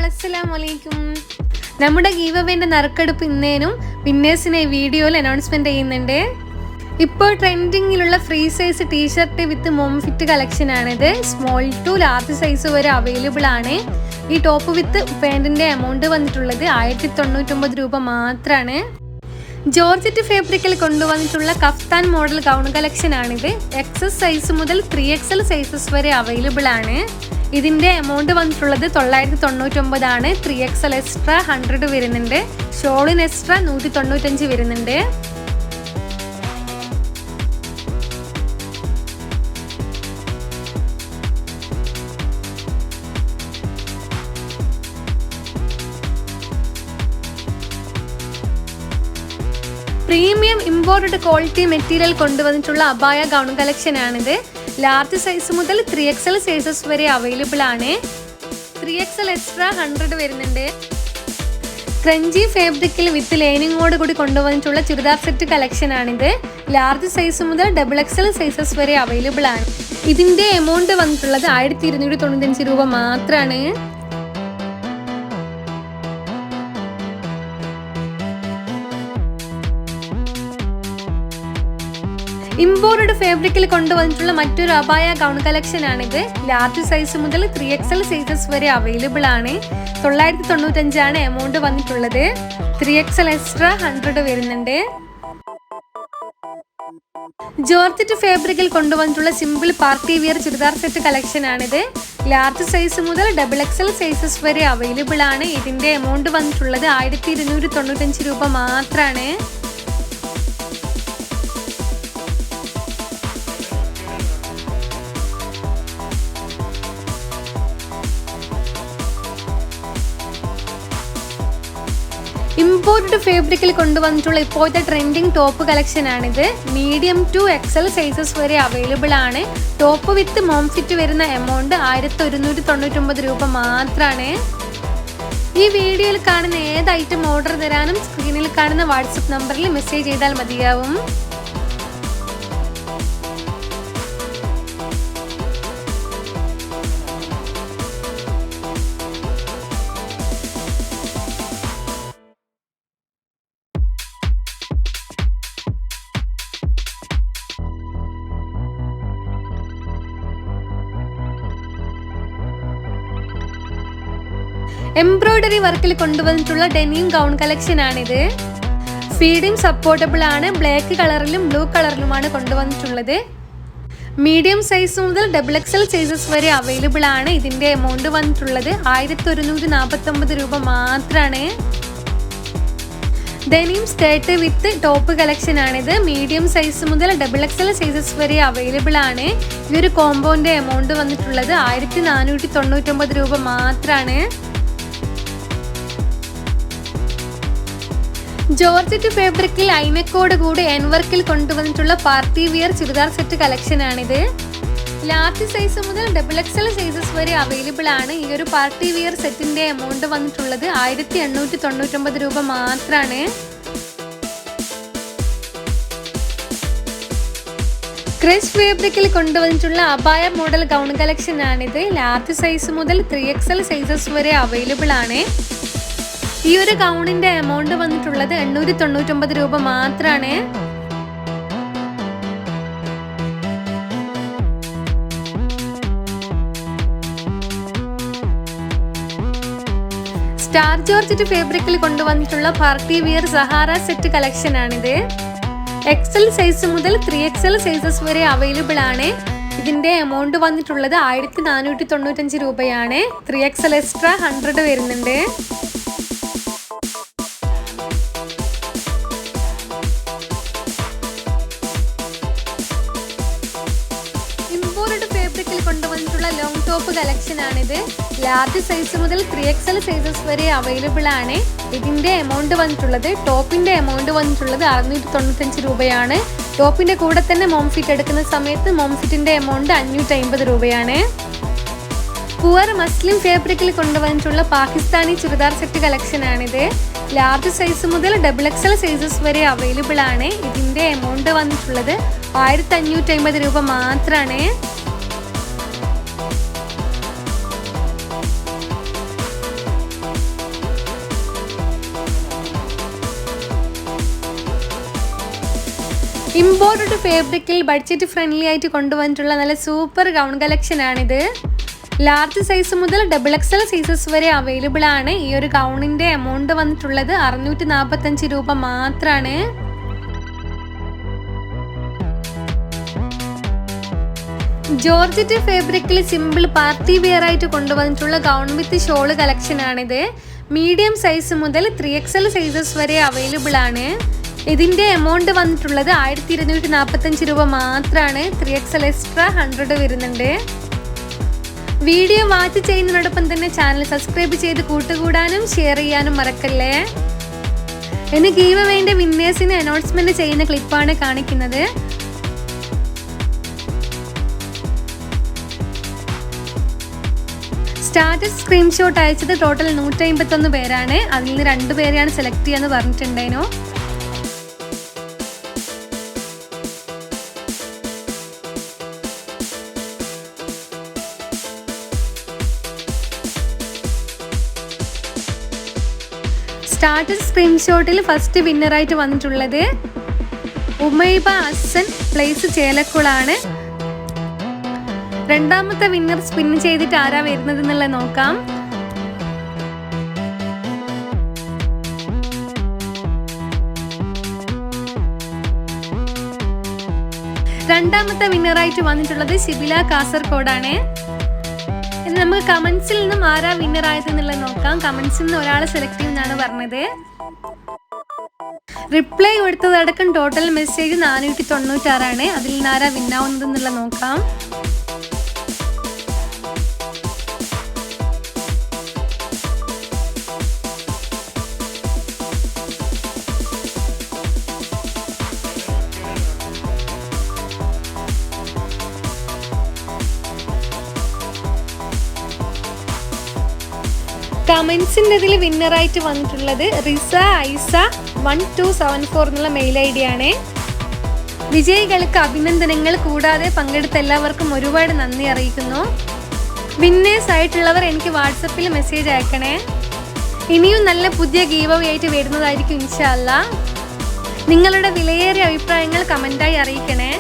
അസ്സലാമലൈക്കും. നമ്മുടെ ഗീവ് അവേന്റെ നറുക്കെടുപ്പ് ഇന്നേനും വിന്നേഴ്സിനെ വീഡിയോയിൽ അനൗൺസ്മെന്റ് ചെയ്യുന്നുണ്ട്. ഇപ്പോൾ ട്രെൻഡിങ്ങിലുള്ള ഫ്രീ സൈസ് ടീഷർട്ട് വിത്ത് മോം ഫിറ്റ് കളക്ഷൻ ആണിത്. സ്മോൾ ടു ലാർജ് സൈസ് വരെ അവൈലബിൾ ആണ്. ഈ ടോപ്പ് വിത്ത് പാൻറ്റിന്റെ എമൗണ്ട് വന്നിട്ടുള്ളത് 1099 രൂപ മാത്രമാണ്. ജോർജറ്റ് ഫാബ്രിക്കിൽ കൊണ്ടുവന്നിട്ടുള്ള കഫ്താൻ മോഡൽ ഗൗൺ കളക്ഷൻ ആണിത്. XS സൈസ് മുതൽ 3XL സൈസസ് വരെ അവൈലബിൾ ആണ്. ഇതിന്റെ എമൗണ്ട് വന്നിട്ടുള്ളത് 999 ആണ്. 3XL എക്സ്ട്രാ 100 വരുന്നുണ്ട്. ഷോളിന് എക്സ്ട്രാ 195 വരുന്നുണ്ട്. പ്രീമിയം ഇമ്പോർട്ടഡ് ക്വാളിറ്റി മെറ്റീരിയൽ കൊണ്ടുവന്നിട്ടുള്ള അബായ ഗൗൺ കളക്ഷൻ ആണിത്. ലാർജ് സൈസ് മുതൽ 3XL സൈസസ് വരെ അവൈലബിൾ ആണ്. 3XL എക്സ്ട്രാ 100 വരുന്നുണ്ട്. ക്രഞ്ചി ഫാബ്രിക്കിൽ വിത്ത് ലൈനിങ്ങോട് കൂടി കൊണ്ടുവന്നിട്ടുള്ള ചുരിദാർ സെറ്റ് കളക്ഷൻ ആണിത്. ലാർജ് സൈസ് മുതൽ XXL സൈസസ് വരെ അവൈലബിൾ ആണ്. ഇതിന്റെ എമൗണ്ട് വന്നിട്ടുള്ളത് 1295 രൂപ മാത്രമാണ്. ഇമ്പോർട്ടഡ് ഫാബ്രിക്കിൽ കൊണ്ടുവന്നിട്ടുള്ള മറ്റൊരു അബായ ഗൗൺ കളക്ഷൻ ആണിത്. ലാർജ് സൈസ് മുതൽ 3XL സൈസസ് വരെ അവൈലബിൾ ആണ്. 995 ആണ് എമൗണ്ട് വന്നിട്ടുള്ളത്. 3XL എക്സ്ട്രാ 100 വരുന്നുണ്ട്. ജോർജറ്റ് ഫാബ്രിക്കിൽ കൊണ്ടുവന്നിട്ടുള്ള simple party wear churidar set collection ആണിത്. ലാർജ് സൈസ് മുതൽ XXL സൈസസ് വരെ അവൈലബിൾ ആണ്. ഇതിന്റെ എമൗണ്ട് വന്നിട്ടുള്ളത് 1295 രൂപ മാത്രമാണ്. ഇമ്പോർട്ടഡ് ഫാബ്രിക്കിൽ കൊണ്ടുവന്നിട്ടുള്ള ഇപ്പോഴത്തെ ട്രെൻഡിങ് ടോപ്പ് കളക്ഷൻ ആണിത്. മീഡിയം ടു XL സൈസസ് വരെ അവൈലബിൾ ആണ്. ടോപ്പ് വിത്ത് മോം ഫിറ്റ് വരുന്ന എമൗണ്ട് 1199 രൂപ മാത്രമാണ്. ഈ വീഡിയോയിൽ കാണുന്ന ഏത് ഐറ്റം ഓർഡർ തരാനും സ്ക്രീനിൽ കാണുന്ന വാട്സപ്പ് നമ്പറിൽ മെസ്സേജ് ചെയ്താൽ മതിയാവും. എംബ്രോയിഡറി വർക്കിൽ കൊണ്ടുവന്നിട്ടുള്ള ഡെനിം ഗൗൺ കളക്ഷൻ ആണിത്. ഫീഡിങ് സപ്പോർട്ടബിൾ ആണ്. ബ്ലാക്ക് കളറിലും ബ്ലൂ കളറിലുമാണ് കൊണ്ടുവന്നിട്ടുള്ളത്. മീഡിയം സൈസ് മുതൽ XXL സൈസസ് വരെ അവൈലബിൾ ആണ്. ഇതിന്റെ എമൗണ്ട് വന്നിട്ടുള്ളത് 1149 രൂപ മാത്രമാണ്. ഡെനിം സ്കേർട്ട് വിത്ത് ടോപ്പ് കളക്ഷൻ ആണിത്. മീഡിയം സൈസ് മുതൽ XXL സൈസസ് വരെ അവൈലബിൾ ആണ്. ഈ ഒരു കോമ്പോന്റെ എമൗണ്ട് വന്നിട്ടുള്ളത് 1499 രൂപ മാത്രമാണ്. ജോർജറ്റ് ഫാബ്രിക്കിൽ ഐനക്കോട് കൂടി എൻവർക്കിൽ കൊണ്ടുവന്നിട്ടുള്ള party wear churidar set collection ആണിത്. ലാർജ് സൈസ് മുതൽ XXL സൈസസ് വരെ അവൈലബിൾ ആണ്. ഈ ഒരു പാർട്ടി വിയർ സെറ്റിന്റെ എമൗണ്ട് വന്നിട്ടുള്ളത് 1899 രൂപ മാത്രമാണ്. ക്രഷ് ഫാബ്രിക്കിൽ കൊണ്ടുവന്നിട്ടുള്ള അബായ മോഡൽ ഗൗൺ കളക്ഷൻ ആണിത്. ലാർജ് സൈസ് മുതൽ 3XL സൈസസ് വരെ അവൈലബിൾ ആണ്. ഈ ഒരു ഗൗണിന്റെ എമൗണ്ട് വന്നിട്ടുള്ളത് 899 രൂപ മാത്രമാണ്. സ്റ്റാർ ജോർജറ്റ് ഫാബ്രിക്കിൽ കൊണ്ടുവന്നിട്ടുള്ള പാർട്ടി വിയർ സഹാറ സെറ്റ് കളക്ഷൻ ആണിത്. XL സൈസ് മുതൽ 3XL സൈസസ് വരെ അവൈലബിൾ ആണ്. ഇതിന്റെ എമൗണ്ട് വന്നിട്ടുള്ളത് 1495 രൂപയാണ്. 3XL എക്സ്ട്രാ 100 വരുന്നുണ്ട്. ഫാബ്രിക്കിൽ കൊണ്ടുവന്നിട്ടുള്ള ലോങ് ടോപ്പ് കളക്ഷൻ ആണിത്. ലാർജ് സൈസ് മുതൽ 3XL സൈസസ് വരെ അവൈലബിൾ ആണ്. ഇതിന്റെ എമൗണ്ട് വന്നിട്ടുള്ളത് ടോപ്പിന്റെ എമൗണ്ട് വന്നിട്ടുള്ളത് 695 രൂപയാണ്. ടോപ്പിന്റെ കൂടെ തന്നെ മോം ഫിറ്റ് എടുക്കുന്ന സമയത്ത് മോം ഫിറ്റിന്റെ എമൗണ്ട് 550 രൂപയാണ്. പുവർ മസ്ലിം ഫാബ്രിക്കിൽ കൊണ്ടുവന്നിട്ടുള്ള പാകിസ്ഥാനി ചുരിദാർ സെറ്റ് കളക്ഷൻ ആണിത്. ലാർജ് സൈസ് മുതൽ XXL സൈസസ് വരെ അവൈലബിൾ ആണ്. ഇതിന്റെ എമൗണ്ട് വന്നിട്ടുള്ളത് 1550 രൂപ മാത്രമാണ്. ഇമ്പോർട്ടഡ് ഫാബ്രിക്കിൽ ബഡ്ജറ്റ് ഫ്രണ്ട്ലി ആയിട്ട് കൊണ്ടുവന്നിട്ടുള്ള നല്ല സൂപ്പർ ഗൗൺ കളക്ഷൻ ആണിത്. ലാർജ് സൈസ് മുതൽ XXL സൈസസ് വരെ അവൈലബിൾ ആണ്. ഈ ഒരു ഗൗണിന്റെ എമൗണ്ട് വന്നിട്ടുള്ളത് 645 രൂപ മാത്രമാണ്. ജോർജറ്റ് ഫാബ്രിക്കിൽ സിമ്പിൾ പാർട്ടി വെയർ ആയിട്ട് കൊണ്ടുവന്നിട്ടുള്ള ഗൗൺ വിത്ത് ഷോള് കളക്ഷൻ ആണിത്. മീഡിയം സൈസ് മുതൽ 3XL സൈസസ് വരെ അവൈലബിൾ ആണ്. ഇതിന്റെ എമൗണ്ട് വന്നിട്ടുള്ളത് 1245 രൂപ മാത്രമാണ്. 3XL എക്സ്ട്രാ 100 വരുന്നുണ്ട്. വീഡിയോ വാച്ച് ചെയ്യുന്നതിനോടൊപ്പം തന്നെ ചാനൽ സബ്സ്ക്രൈബ് ചെയ്ത് കൂട്ടുകൂടാനും ഷെയർ ചെയ്യാനും മറക്കല്ലേ. ഇനി ഗീവ് വേണ്ട വിന്നേഴ്സിന് അനൗൺസ്മെന്റ് ചെയ്യുന്ന ക്ലിപ്പാണ് കാണിക്കുന്നത്. സ്റ്റാറ്റസ് സ്ക്രീൻഷോട്ട് അയച്ചത് ടോട്ടൽ 151 പേരാണ്. അതിൽ നിന്ന് 2 പേരെയാണ് സെലക്ട് ചെയ്യാന്ന് പറഞ്ഞിട്ടുണ്ടായിരുന്നു. സ്റ്റാറ്റസ് സ്ക്രീൻഷോട്ടിൽ ഫസ്റ്റ് വിന്നറായിട്ട് വന്നിട്ടുള്ളത് ഉമൈബ ഹസൻ പ്ലേസ് ചേലക്കുളാണ്. രണ്ടാമത്തെ വിന്നർ സ്പിൻ ചെയ്തിട്ട് ആരാ വരുന്നത് എന്നുള്ളത് നോക്കാം. രണ്ടാമത്തെ വിന്നറായിട്ട് വന്നിട്ടുള്ളത് ഷിബില കാസർഗോഡാണ്. ഇനി നമുക്ക് കമന്റ്സിൽ നിന്നും ആരാ വിന്നർ ആയത് എന്നുള്ളത് നോക്കാം. കമന്റ്സിൽ നിന്ന് ഒരാളെ സെലക്ട് ചെയ്യുന്നതാണ് പറഞ്ഞത്. റിപ്ലൈ കൊടുത്തതടക്കം ടോട്ടൽ മെസ്സേജ് 496 ആണ്. അതിൽ നിന്ന് ആരാ വിന്നാവുന്നത് എന്നുള്ളത് നോക്കാം. കമന്റ്സിൻ്റെ ഇതിൽ വിന്നറായിട്ട് വന്നിട്ടുള്ളത് റിസ ഐസ 1274 എന്നുള്ള മെയിൽ ID ആണ്. വിജയികൾക്ക് അഭിനന്ദനങ്ങൾ. കൂടാതെ പങ്കെടുത്ത എല്ലാവർക്കും ഒരുപാട് നന്ദി അറിയിക്കുന്നു. വിന്നേഴ്സ് ആയിട്ടുള്ളവർ എനിക്ക് വാട്സപ്പിൽ മെസ്സേജ് അയക്കണേ. ഇനിയും നല്ല പുതിയ ഗീവ് അവേ ആയിട്ട് വരുന്നതായിരിക്കും ഇൻഷാ അല്ലാ. നിങ്ങളുടെ വിലയേറിയ അഭിപ്രായങ്ങൾ കമൻ്റായി അറിയിക്കണേ.